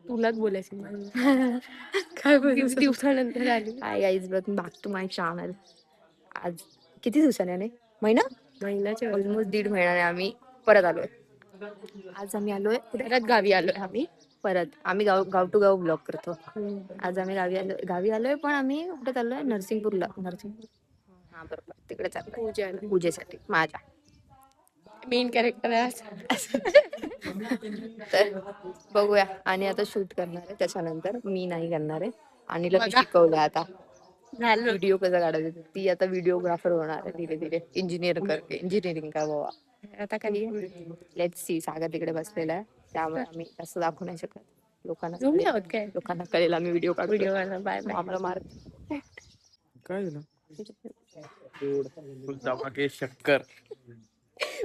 तुलाच बोलायचं काय बोलायचं दिवसानंतर आली. Hi guys, welcome back to my channel. आज किती दिवसाने महिन्याच्या ऑलमोस्ट 1.5 महिन्याने आम्ही परत आलोय. आज आम्ही आलोय परत गावी आलोय आम्ही. आम्ही गाव टू गाव ब्लॉग करतो. आज आम्ही गावी आलोय पण आम्ही कुठे चाललोय? नरसिंगपूर. हा बरोबर, तिकडे चाललोय पूजेसाठी. माझ्या मेन कॅरेक्टर आहे. तर बघूया. आणि आता शूट करणार आहे, त्याच्यानंतर मी नाही करणार आहे. आणि मी बघा. शिकवलंय आता झालं. व्हिडिओ कसा काढायचा. ती आता व्हिडिओग्राफर होणार आहे धीरे धीरे. इंजिनिअरिंग का बाबा. आता कधी लेट्स सी. सागर तिकडे बसलेला आहे, त्यामुळे आम्ही असं दाखवू नाही शकत. झूम नाही होत काय लोकांना कळेल आम्ही व्हिडिओ काढतो. व्हिडिओ. Bye bye. आम्हाला मार काय झालं? फुल शक्कर.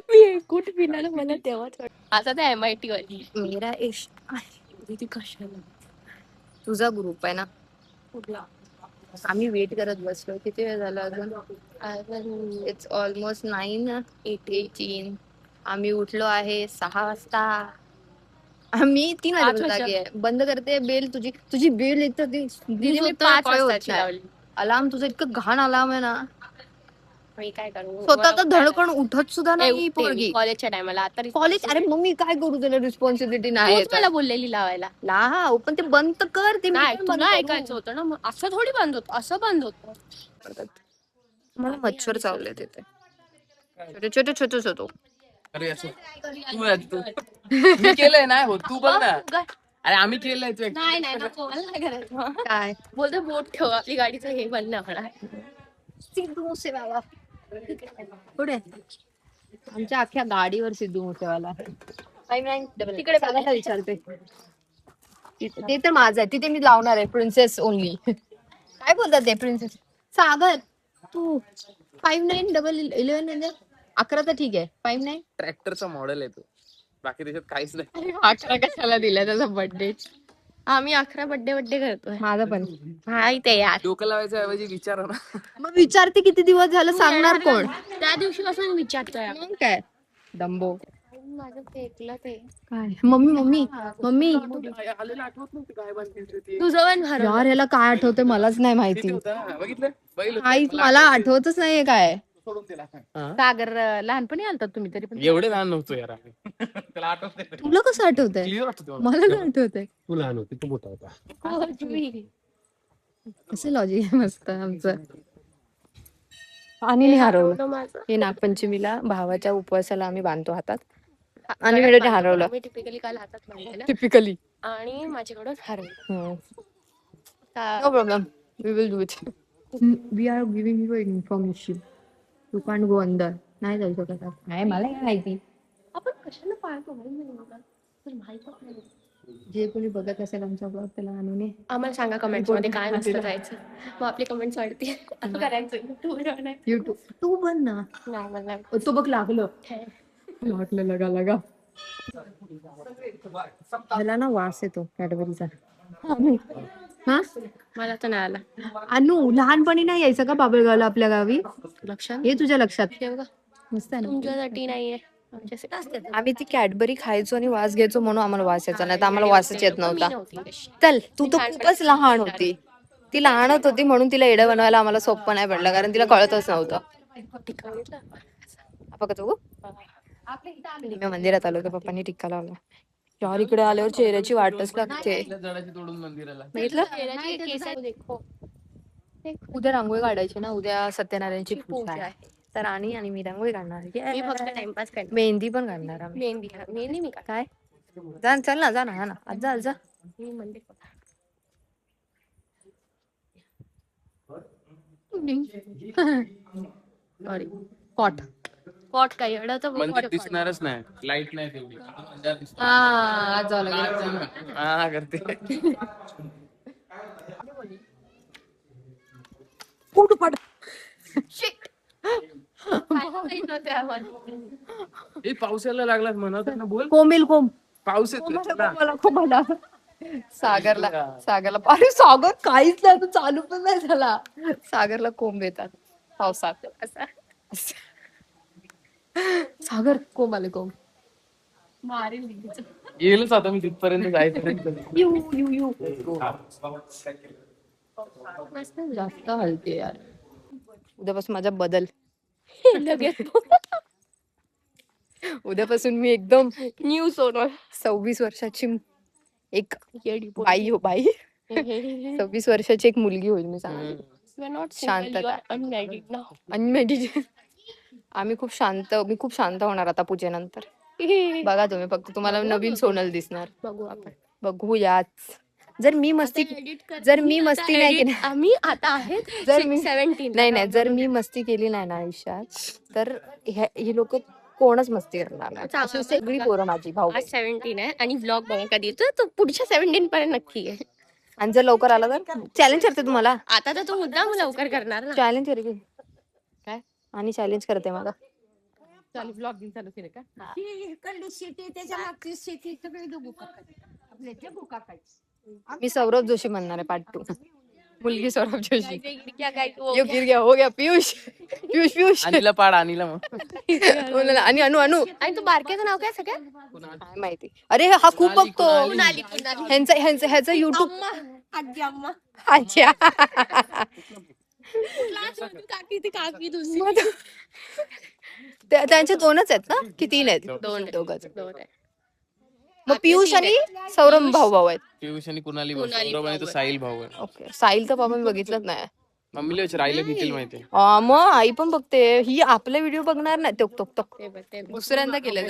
मी कुठे पिणार मला तेव्हाच आता ते MIT वाली. मेरा इश्क ती कशाला तुझा ग्रुप आहे ना. कुठला आम्ही वेट करत बसलो. किती वेळ झाला अजून? It's almost 9:18. आम्ही उठलो आहे 6 वाजता. आम्ही 3 वाजता बंद करते. बेल तुझी बेल एक तर मी 5 वाजता लावली. अलार्म तुझं इतकं घाण अलार्म आहे ना. मी काय करू? स्वतः तर धडकण उठत सुद्धा नाही पोरगी कॉलेजच्या टायमाला. आता कॉलेज. अरे मग मी काय करू? त्याला रिस्पॉन्सिबिलिटी नाही. मला बोललेली लावायला. पण ते बंद तर कर. ते नाही तुला ऐकायचं होतं ना. असं थोडी बंद होतं, असं बंद होतं. मला मच्छर चावले तिथे छोटे. अरे असं मी केलंय ना. हो तू बघ ना. अरे आम्ही केलंय तू नाही नको, मला नाही करायचं. काय बोलतो बोट ठेव, आपली गाडीचं हे बंद होणार. सिद्धू मुसेवाला पुढे. आमच्या अख्ख्या गाडीवर सिद्धू मुसेवाला. तिकडे बघायला विचारते. ते तर माझं आहे. तिथे मी लावणार आहे प्रिन्सेस ओनली. काय बोलतात ते प्रिन्सेस? सागर तू 5911 म्हणजे 11 तर ठीक आहे. 59 ट्रॅक्टरचा मॉडेल आहे तो. बाकी त्याच्यात काहीच नाही. 11 कशाला दिला त्याचा बर्थडे? आम्ही 11 बर्थडे करतोय. माझा पण माहिती आहे यार. डोकं लावायच्या ऐवजी विचारा ना. मग विचारते किती दिवस झालं सांगणार कोण? त्या दिवशीपासून विचारतोय. मग काय डंबो. माझं फेकलं ते काय मम्मी आलेलं आठवत नव्हतं काय बनते. तुझं पण यार याला काय आठवतंय मलाच नाही माहिती. बघितलं मला आठवतच नाहीये काय. सोडून दिला. सागर लहानपणी आलतात तुम्ही तरी पण. एवढे लहान नव्हतो यार आम्ही. त्याला आठवत नाही. तुला कसं आठवतंय? क्लिअर आठवतो मला नाही आठवतंय. तू लहान होती, तू मोठा होता. कसं लॉजिक आहे मस्त आमचं. आणि हरवलं माझं हे नागपंचमीला भावाच्या उपवासाला आम्ही बांधतो हातात. आणि मी हरवलं. मी टिपिकली काल हातात बांधलेलं टिपिकली. आणि माझ्याकडून हरवलं. No problem, we will do it. We are giving you information. You can't go अंदर. नाही जाऊ शकत. नाही मला काय माहिती. आपण कशाला पाळतो माहिती नाही. जे कोणी बघत असेल आमचा ब्लॉग त्याला आणून आम्हाला सांगा कमेंट्स मध्ये काय नसतं जायचं. मग आपली कमेंट्स वाढते. असं करायचं. युट्यूब तू बन ना. नाही मला तो बघ लागलं. वाटलं लगा ह्याला ना वास येतो कॅडबरीचा. हा मला तर नाही आला. अनु लहानपणी नाही यायचं का बाबळगावला आपल्या गावी? लक्षात हे तुझ्या लक्षात ठेव. मस्त आहे ना. तुमच्यासाठी नाहीये. आम्ही ती कॅडबरी खायचो आणि वास घ्यायचो म्हणून आम्हाला वास यायचा. नाही तर आम्हाला वासच येत नव्हता. चल तू तर खूपच लहान होती. ती लहानच होती म्हणून तिला एडं बनवायला आम्हाला सोपं नाही पडलं, कारण तिला कळतच नव्हतं. मी मंदिरात आलो तर पप्पांनी टिक्का लावला. यार इकडे आल्यावर चेहऱ्याची वाटच लागते. उद्या रांगोळी काढायची ना. उद्या सत्यनारायणची पूजा आहे. तर आणि मी रांगोळी काढणार. मी फक्त टाइमपास करणार. मेहंदी पण काढणार आम्ही. मेहंदी मी काय चल ना जा ना आज जा. मी मंदिर सॉरी कॉट काय एवढं मंदिर दिसणारच नाही. लाईट नाही तेवढी. आज जावं लागेल. हा करते. पावसाला लागला म्हणत ना. बोल कोंब पाऊस येतो. सागरला अरे सागर काहीच नाही. चालू पण नाही झाला. सागरला कोंब येतात पावसात. सागर कोंब आले. कोंब मारेल. येईलच आता मी तिथपर्यंत जायपर्यंत. जास्त हलते यार. उद्यापासून माझा बदल. लगेच उद्यापासून मी एकदम न्यू सोनल 26 वर्षाची एक येडी बाई हो बाई. 26 वर्षाची एक मुलगी होईल मी सांगते. शांतता. अनमॅरिड. मी खूप शांत होणार आता पूजेनंतर. बघा तुम्ही फक्त तुम्हाला नवीन सोनल दिसणार. बघू आपण. बघूयाच. जर मी मस्ती नाही केली, आम्ही आता आहेत जर मी 17. नाही जर मी मस्ती केली नाही ना आयुष्यात, तर ही लोक कोणच मस्ती करणार नाही. अशी सगळी पोरं माझी भाऊ. आज 17 आहे आणि व्लॉग बघा कधी येतो तो पुढच्या 17 पर्यंत नक्की आहे. आणि जर लवकर आला तर चॅलेंज करते तुम्हाला. आता तर तू मुद्दाम लवकर करणार ना. चॅलेंज करे की काय? आणि चॅलेंज करते मला. चालू ब्लॉगिंग चालू केलं का? मी सौरभ जोशी म्हणणार आहे पार्ट 2. मुलगी सौरभ जोशी. क्या काय तू यो गिर गया हो गया पियुष. अनिला पाड अनिला मग. आणि अनु आणि तू बारक्याचं नाव काय सगळ्यात? काय माहिती. अरे हा खूप बघतो. कुणाली ह्याचं युट्यूब. आजी अम्मा अच्छा. काकी दुसरी त्यांचे 2च आहेत ना की 3 आहेत? 2 दोघंच. आहे. मग पियुष आणि सौरभ भाऊ आहेत. पियुष आणि कुणाली भाऊ. सौरभ आणि तो साहिल भाऊ आहे. ओके. साहिल तर बाबा मी बघितलंच नाही. मम्मीला विचार, आईला भेटेल माहिती. मग आई पण बघते. ही आपले व्हिडिओ बघणार नाही. टोक ते बघ. दुसऱ्यांदा केलं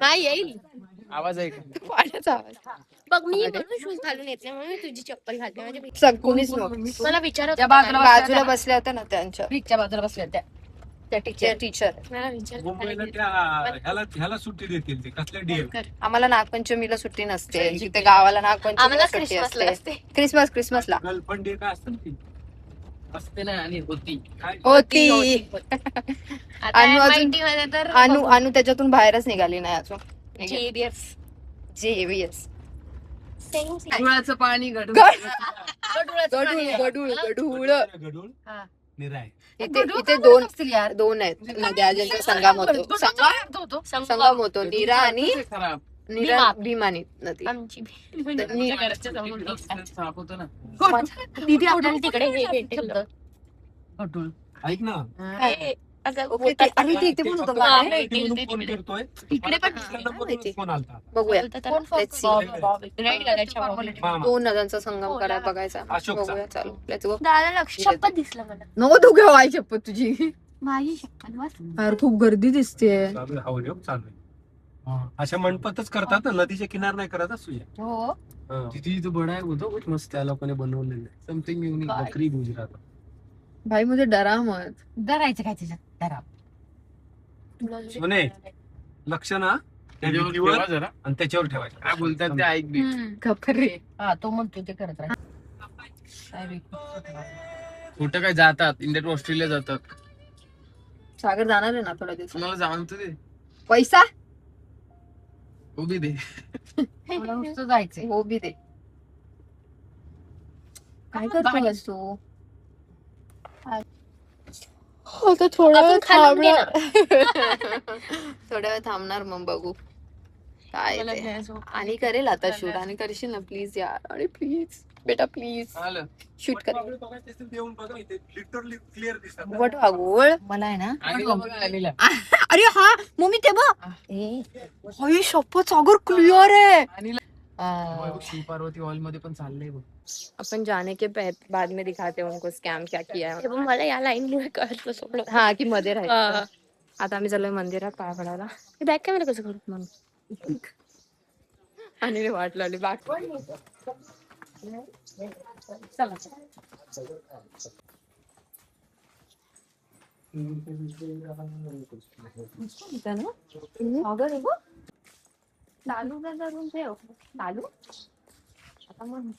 नाही येईल आवाज आहे का? पाण्याचा आवाज. बघ मी शूज घालून येते म्हणून मी तुझी चप्पल घालते. म्हणजे कोणीच नव्हतं. मला विचारत बाजूला बसल्या होत्या ना त्यांच्या बाजूला बसल्या त्या टीचर. मला विचार ह्याला सुट्टी देतील ते कसल्या डीएम आम्हाला नागपंचमीला सुट्टी नसते. तिथे गावाला नागपंचमीला आम्हाला सुट्टी क्रिसमसला असते. असते. क्रिसमसला गर्लफ्रेंड डे काय असतं ती असते ना आणि होती. होती. आता अनु अजून- MIT मध्ये तर अनु त्याच्यातून बाहेरच निघाली नाही अजून. JBS. गुळाचं पाणी गडूळ. गढूळ. गडूळ हा. निराय इथे दोन आहेत नद्या ज्यांचा संगम होतो. नीरा आणि खराब. भीमानी नदी. आमची घराच्या समोर साप होतं ना. दीदी आपल्याला तिकडे हे भेटेल गडूळ. ऐक ना ओके, अरे ते इथे पण होतं का? फोन करतोय तिकडे पण फोन आलता बघूया. Let's see. रेड कलरच्या मामा 2 नद्यांचा संगम करायला बघायचा. अशोकचा. बघूया चालू. Let's go. दादा लक्ष शपथ दिसलं मला. नको तू घेऊ आई शपथ तुझी. माझी शपथ बस. यार खूप गर्दी दिसते. चालू आहे हवं चालू आहे अशा मंडपातच करतात ना नदीच्या किनार नाही करत सुया हो तिथे इथं बडा होतो खूप मस्त त्या लोकांनी बनवलेलं समथिंग युनिक बकरी गुजरात भाई मुझे डरा मत. डरायचं काय त्याच्यात डरा. म्हणे लक्ष ना त्या त्याच्यावर भिंतीवर ठेवा जरा. आणि त्याच्यावर ठेवायचं काय बोलतात ते ऐक बी. खपरे. हा तो म्हणतो ते करत राहा. कुठं काय जातात इंडिया ऑस्ट्रेलिया जातात. सागर जाणार आहे ना थोड्या दिवसात. तुम्हाला सांगतो ते पैसा उभी दे. नुसतं जायचंय. हो बी दे. काय करतोस तू? आता थोडा वेळ थांबणार. थोड्या वेळ थांबणार मग बघू काय ते. आणि करेल आता शूट आणि करशील ना प्लीज यार. अरे प्लीज बेटा प्लीज आलं. शूट कर. देऊन बघा इथे लिटरली क्लिअर दिसतात वट वागोळ. मला आहे ना अनिला बघा अनिला. अरे हा मम्मी ते बघ. होय शपथ सागर क्लिअर आहे. अनिला शिव पार्वती हॉल मध्ये पण चाललंय बघ. अपन जाने के बाद में दिखाते हैं उनको स्कॅम क्या किया है. मला या लाईन मुळे कळलं सोडलं. हा की मध्ये राहायचं. हा. आता आम्ही चाललोय मंदिरात पाय पडायला. हे बॅक कॅमेरा कसं करू म्हणून आणि वाट लावली बाग. चला सागर लालू का धरून ठेव. लालू आता मग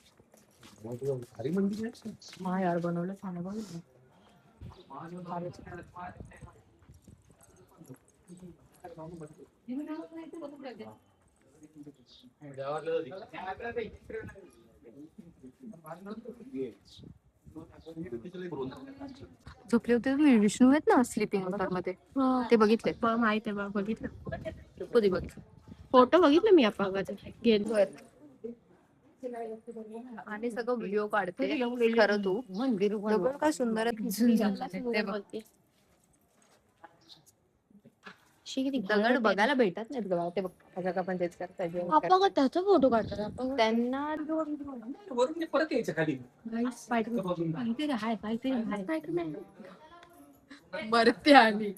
भारी मंदिर आहे मा यार बनवलं छान बघ. झोपले होते तुम्ही. विष्णू आहेत ना स्लीपिंग मध्ये, ते बघितले. माहित आहे बघितलं. कधी बघ फोटो बघितलं मी आपण गेलो. आणि सगळं व्हिडिओ काढते खरं तू. दगड काय सुंदर आहे. दगड बघायला भेटत नाहीत गं ते. बघ का पण तेच करतात. आपण त्याचा फोटो काढतात आपण. त्यांना वरून ते परत यायचं खाली. मरते आली.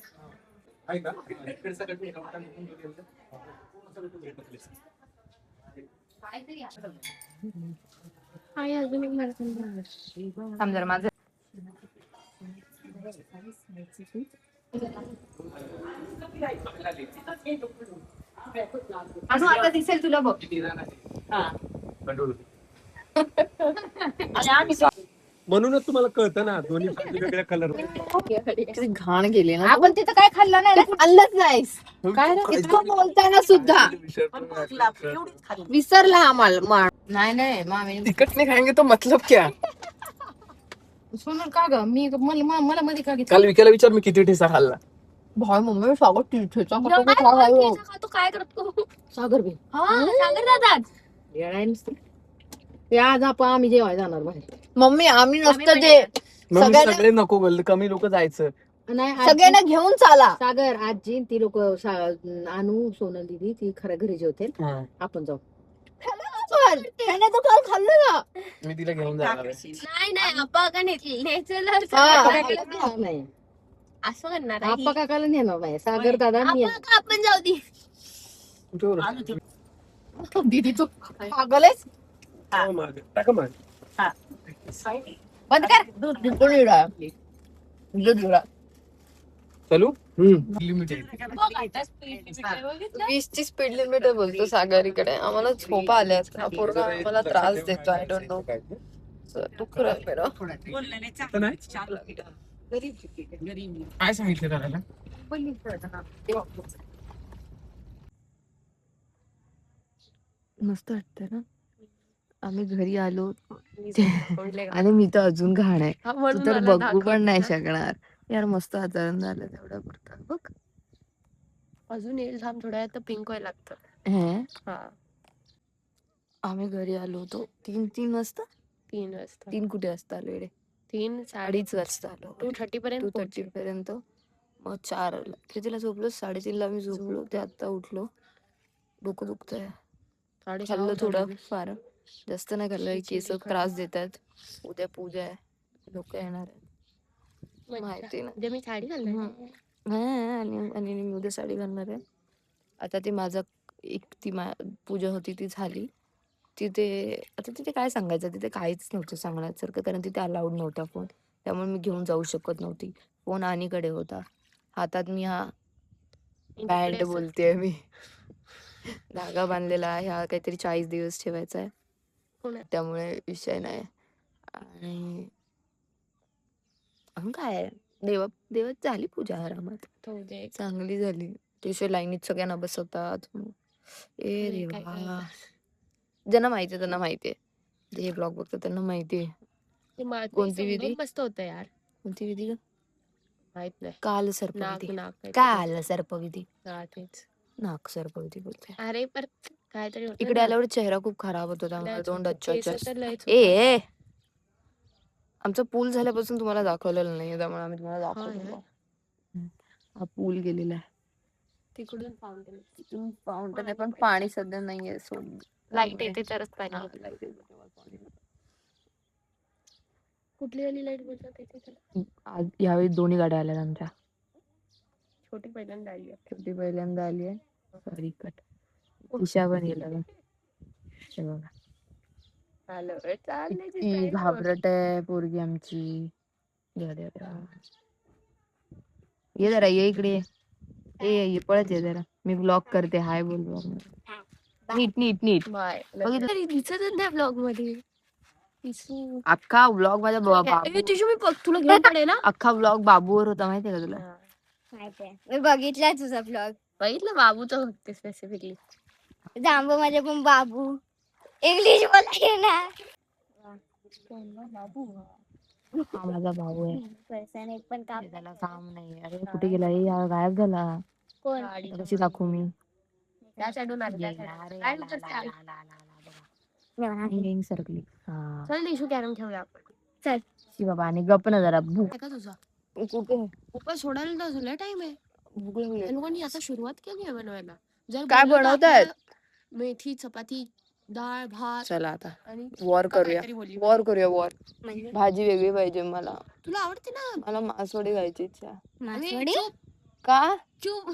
आहे का? इकडचा गट एका वाटाने निघून गेलेलं. पूर्ण सगळं भेटलं प्लेस. आई अजून एक मरते. थांब जरा माझं. असं आता दिसेल तुला बघ. म्हणूनच तुम्हाला कळतं ना दोन्ही वेगवेगळ्या कलर. किती घाण गेली ना. आपण तिथं काय खाल्लं नाही, खाल्लंच नाहीस काय इतकं बोलताना सुद्धा विसरला आम्हाला. नाही मामी तिकट नाही खाएंगे तो मतलब क्या? सोनल का ग मी मला मध्ये का घेतलं? काल विकायला विचार मी किती ठेचा खाल्ला. भाई मम्मी सागर ठेचा तू काय करतो? सागर बी सागर दादा ते आज आम्ही जेवायला जाणार बाहेर. मम्मी आम्ही नसतं ते सगळे नको बोलले, कमी लोक जायचं. नाही सगळ्यांना घेऊन चाला. सागर आजी ती लोक आणू सोनल दिदी ती खऱ्या घरी जेवते. आपण जाऊ. त्याने तो काल खाल्लं ना. मी तिला घेऊन जाणार आहे. नाही आपण का नाही असं करणार आप्पा काकाला नेणार नाही. सागर दादा आपण जाऊ दे. दीदी तू पागलच. टाका माग. बंद कर. चलू 20 ची स्पीड लिमिट बोलतो सागरीकडे. आम्हाला झोपा आल्या. हा पोरगा आम्हाला त्रास देतो. I don't know. दुःख मेरा काय सांगितलं त्याला? मस्त वाटतं ना. आम्ही घरी आलो आणि मी तर अजून घाण आहे. तू तर बघू पण नाही शकणार यार. मस्त वातावरण झालं तेवढं पुरतं बघ. अजून येईल थांब थोड्या वेळात पिंक व्हायला लागतं. आम्ही घरी आलो होतो 3 वाजता. 3 वाजता. 3 कुठे वाजता आलो रे? 3 2:30 वाजता आलो. 2:30 पर्यंत 2:30 पर्यंत. मग 4 कितीला झोपलो? 3:30 मी झोपलो. ते आता उठलो. डोकं दुखतंय. खाल्लं थोडं फार, जास्त नाही खाल्लं. केस त्रास देतात. उद्या पूजा आहे, लोक येणार आहेत माहिती ना. मी साडी घालणार. आणि मी उद्या साडी घालणार आहे. आता ती माझा ती पूजा होती ती झाली. तिथे आता तिथे काय सांगायचं, तिथे काहीच नव्हतं सांगण्यासारखं, कारण तिथे अलाउड नव्हता फोन. त्यामुळे मी घेऊन जाऊ शकत नव्हती. फोन आणीकडे होता हातात. मी हा बँड बोलतेय मी, धागा बांधलेला आहे. हा काहीतरी 40 दिवस ठेवायचा आहे, त्यामुळे विषय नाही. आणि काय देवात झाली पूजा आरामात, चांगली झाली. त्याशिवाय लाईनीत सगळ्यांना बसवतात. ए देवा, ज्यांना माहितीये त्यांना माहितीये, जे ब्लॉग बघतात त्यांना माहितीये. कोणती विधी मस्त होतं यार. कोणती विधी माहित नाही. काल सर्पविधी. काल सर्पविधी. नाक सर्पविधी बोलते. अरे पर काहीतरी इकडे आल्यावर चेहरा खूप खराब होतो, त्यामुळे तोंड अच्छा. आमचा पूल झाल्यापासून तुम्हाला दाखवलेलं नाहीये, त्यामुळे आम्ही तुम्हाला दाखवतो. हा पूल गेलेला आहे. तिकडून फाउंटन आहे, पण पाणी सध्या नाहीये. लाईट येते तरच पाणी. कुठली वाली लाईट बोलतात येते? आज यावेळी दोन्ही गाड्या आल्या आमच्या. छोटी पहिल्यांदा आली आहे. छोटी पहिल्यांदा आली आहे. Sorry cut. दिशा पण गेला बघा. ती घाबरट आहे पोरगी आमची. ये जरा, ये इकडे. ये पळत ये जरा. मी ब्लॉग करते. हाय बोल ब्लॉग नीट नीट नीट. बघितलं दिसतच नाही ब्लॉग मध्ये. अख्खा ब्लॉग माझ्या तुला घेऊन पडे ना. अख्खा ब्लॉग बाबूवर होता, माहितीये का तुला? मी बघितलाय तुझा ब्लॉग. बघितलं बाबूचं होते स्पेसिफिकली. जांबू माझे पण बाबू इंग्लिश बोलाय ना. हा माझा भाऊ आहे. पर्सन एक पण काम त्याला काम नाही. अरे कुठे गेला हे? हा गायब झाला. कोण आता कशी दाखवू मी? त्या साईडून आली, त्या येईल. side. अरे काय आला, विचारते आला, आई? आला, आला, आला, बघा. हिंग सरकली. हा चल निशू कॅरम खेळूया आपण. चल शी बाबा आणि गप ना जरा. भूक काय का तुझा कुठे उपवास सोडायला तर तुला टाइम आहे. भूक लागली. त्या लोकांनी आता सुरुवात केली आहे बनवायला. जर काय बोललं तर बनवतायत? आपल्याला मेथी चपाती डाळ भात चला आता आणि वॉर करूया. काहीतरी बोलली. वॉर करूया वॉर. म्हणजे भाजी वेगळी पाहिजे मला. तुला आवडते ना. मला मासवडी खायची इच्छा आहे. मासवडी चूप का? चूप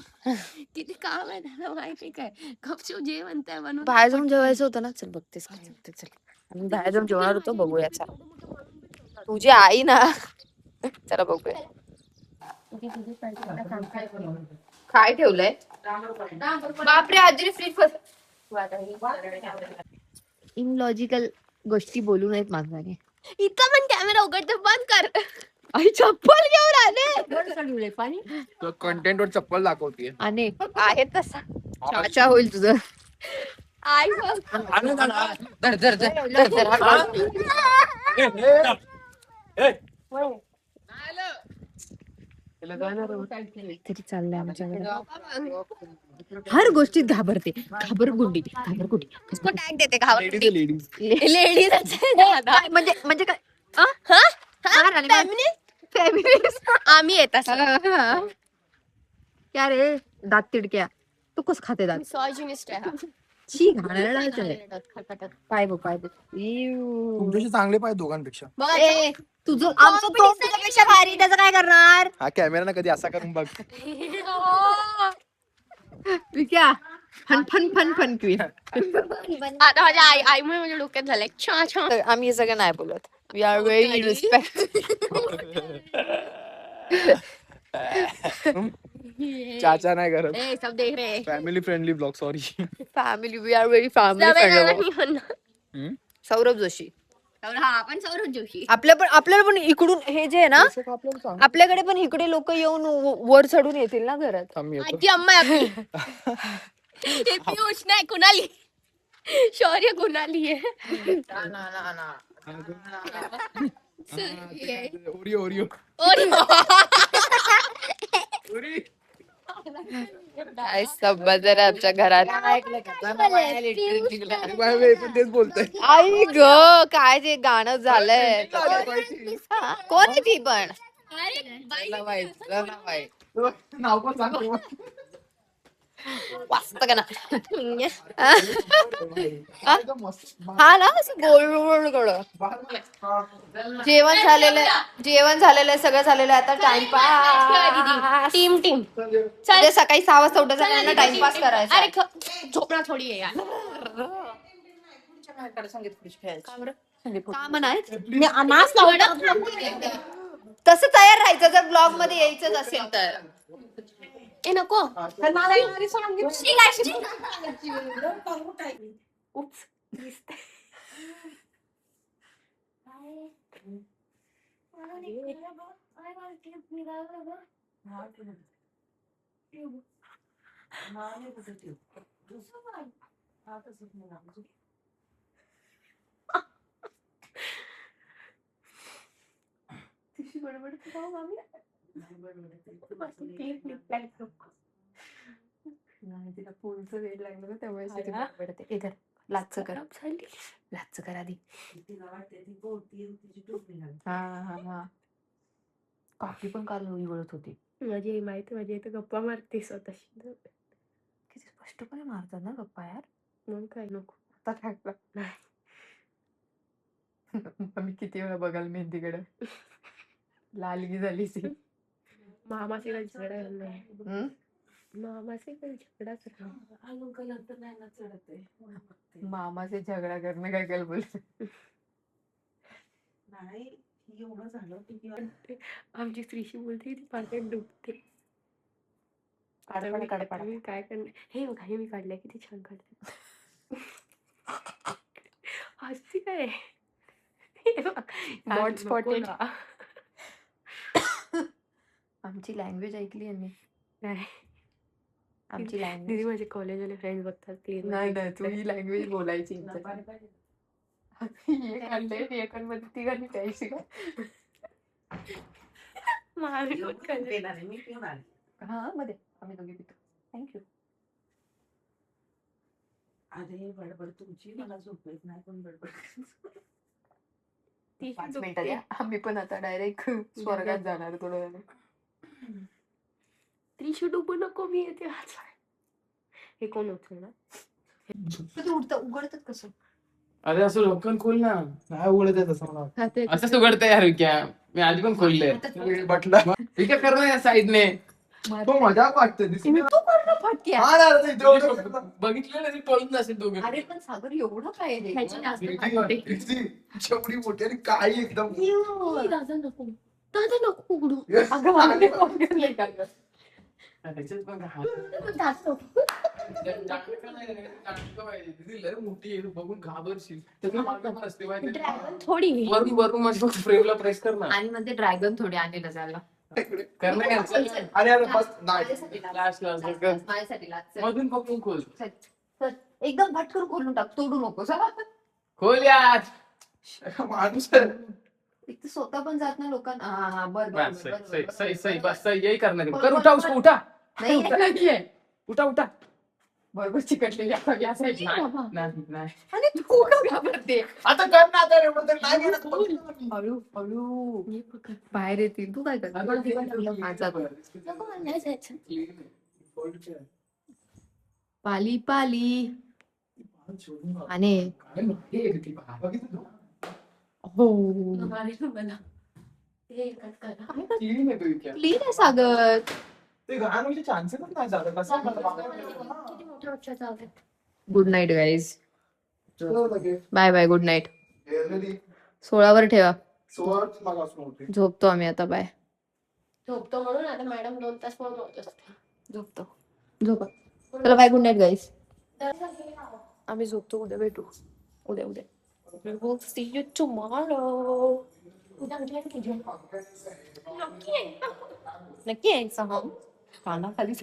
किती काम आहे त्याला माहिती काय. गपचूप जे म्हणताय बनवून बाहेर जाऊन जेवायचं होतं ना. चल बघतेस काय होते. चल आम्ही बाहेर जाऊन जेवणार होतो. बघूया चला. तुझी आई ना. चला बघूया. काय ठेवलंय? बापरे आजी फ्रीज इनलॉजिकल गोष्टी बोलू नयेत माझ्याने. इथं पण कॅमेरा उघडतो बंद कर. आई चप्पल घेऊन आले. पाणी कंटेंट वर चप्पल दाखवतीये. आणि आहे तसा चाचा होईल तुझं. आई बघ. धर धर धर धर धर तरी चाललंय आमच्याकडे. हर गोष्टीत घाबरते. घाबरगुंडी घाबरगुंडी. उसको टॅग देते का लेडीज लेडीज म्हणजे म्हणजे काय? आम्ही येत असं क्या रे दात तिडक्या. तू कस खाते दात? मिसॉजिनिस्ट आहे हा. शी घाणेरडाच आहे. पाय बघ पाय बघ. इव. तुमच्याशी चांगले पाहिजे दोघांपेक्षा. बघा ए, तुझं आमचं तोंड तुझ्यापेक्षा भारी. त्याचं काय करणार? हा कॅमेरा ना कधी असा करून बघ. Vikya fun fun fun fun queen. आता माझ्या आईमुळे माझ्या डोक्यात झालंय छा छा. आम्ही हे सगळं नाही बोलत. We are very respect. चाचा नाही करत. ए सब देख रहे हैं. Family friendly blog sorry. Family we are very family सवय फ्रेंडली. नाही म्हणणार. सौरभ जोशी. हा आपण सौरभ जोशी. आपल्याला पण इकडून हे जे आहे ना आपल्याकडे पण इकडे लोक येऊन वर चढून येतील ना घरात. आजी अम्मा आहे आपली. हे पियुष नाही कुणाली. शौर्य कुणाली आहे. Oreo Oreo. काय संबंध आहे आमच्या घरात. पण तेच बोलतोय. आई ग काय ते गाणं झालंय. कोण आहे ती पण? नाव पण सांगतो. वाचत का ना. हा ना असं गोल गोल गोल. जेवण झालेलं आहे सगळं झालेलं आहे. आता टाइमपास. टीम टीम म्हणजे सकाळी 6 वाजता उठायचं टाइमपास करायचा. अरे झोपणार थोडी आहे यार. का म्हणायचं? मी अनास लावणार. तसं तयार राहायचं जर ब्लॉग मध्ये यायचंच असेल तर. ए नको. तिला पोळीचं वेळ लागलं ना त्यामुळे लाच कर आधी. हा काकी पण काल उघडत होती. माझी माहिती माझी इथे गप्पा मारते स्वतःशी. किती स्पष्टपणे मारतात ना गप्पा यार. मग काय नको. आता टाकला मी किती वेळा बघाल मेहंदीकडे. लालगी झाली ती. मामाचे काही झगडा नाही. मामाचे काही झगडा मामाचे झगडा करणं काय काय बोलत. आमची स्त्रीशी बोलते ती पाण्यात डुबते. मी काय करणार. हे बघा हे मी काढलंय किती छान काढलं. हसती काय. Not spotted. आमची लँग्वेज ऐकली यांनी. नाही आमची लँग्वेज दीदी माझे कॉलेजवाले फ्रेंड्स बघतात प्लीज. नाही तू ही लँग्वेज बोलायची. ती हा मध्ये आम्ही दोघे पितो. थँक्यू. अरे बडबड तुमची, मला झोप येत नाही पण बडबड. 5 मिनिटात या. आम्ही पण आता डायरेक्ट स्वर्गात जाणार थोड्या वेळाने. त्रिशू डुबू नको मी येते आज. हे कोण उचलणार? ते उडतं उघडतात कसं? अरे असं लोकल खोल ना. काय उघडत आहे तसं मला असंच उघडतंय यार क्या. मी आधी पण खोललंय. बटला ठीक आहे कर ना या साईडने. तो मजाक वाटतं दिसली. तू कर ना फटक्या. हा ना, ते जेवढं- बघितलं ना ते पळून नसेल दोघे. अरे पण सागर एवढं काय रे? ह्याची जास्त किती जेवढी मोठी आणि काळी एकदम. दादा नको. दादा नको उघडू. अगं आम्ही फोन केले का गं? त्याच्यात पण हात. जास्त लय मोठी आहे, तू बघून घाबरशील. त्याचं मागं पण असते माहिती आहे? ड्रॅगन थोडी वरून वरून माझ्या फ्रेमला प्रेस कर ना. आणि मध्ये ड्रॅगन थोडे आणलेलं जायला. कर ना cancel. अरे अरे बस नाही. माझ्यासाठी लास्ट लाच. माझ्यासाठी लाच. चल. मधून बघून खोल. चल. एकदम भटकन खोलून टाक, तोडू नको. चला. खोल यार. माणूस आहे. एक तर स्वतः पण जात ना लोकांना. हा बर बर, बस बर, बर, सही बर, सही बर, सही बर. बस सही यही करना है. बोल, कर बोल, उठा बोल. उसको उठा. नाही उठा उठा. बरोबर चिकटलेली आपण या साईडला. नाही नाही. आणि तू का घाबरते? आता कर ना आता रे, म्हणतो नाही म्हणत. हळू हळू बाहेर येतील. तू काय करते? हा, जा तू. नको मला नाही जायचं. पाली पाली आणि हो मला हे कट करा. क्लीन आहे सागर. ते घाण म्हणजे चान्सेस नाही झालं कसं किती मोठ्या अक्षरात आहे. Good night guys. Bye bye. Good night. 16 ठेवा. झोपतो आम्ही आता. बाय. झोपतो म्हणून आता मॅडम 2 तास म्हणून होत असते. झोपतो. झोपा. चला बाय. Good night guys. आम्ही झोपतो. उद्या भेटू. उद्या उद्या. We'll see you tomorrow. उद्या म्हणजे काय तुझ्या? नक्की आहे. नक्की यायचं हा. कानाखाली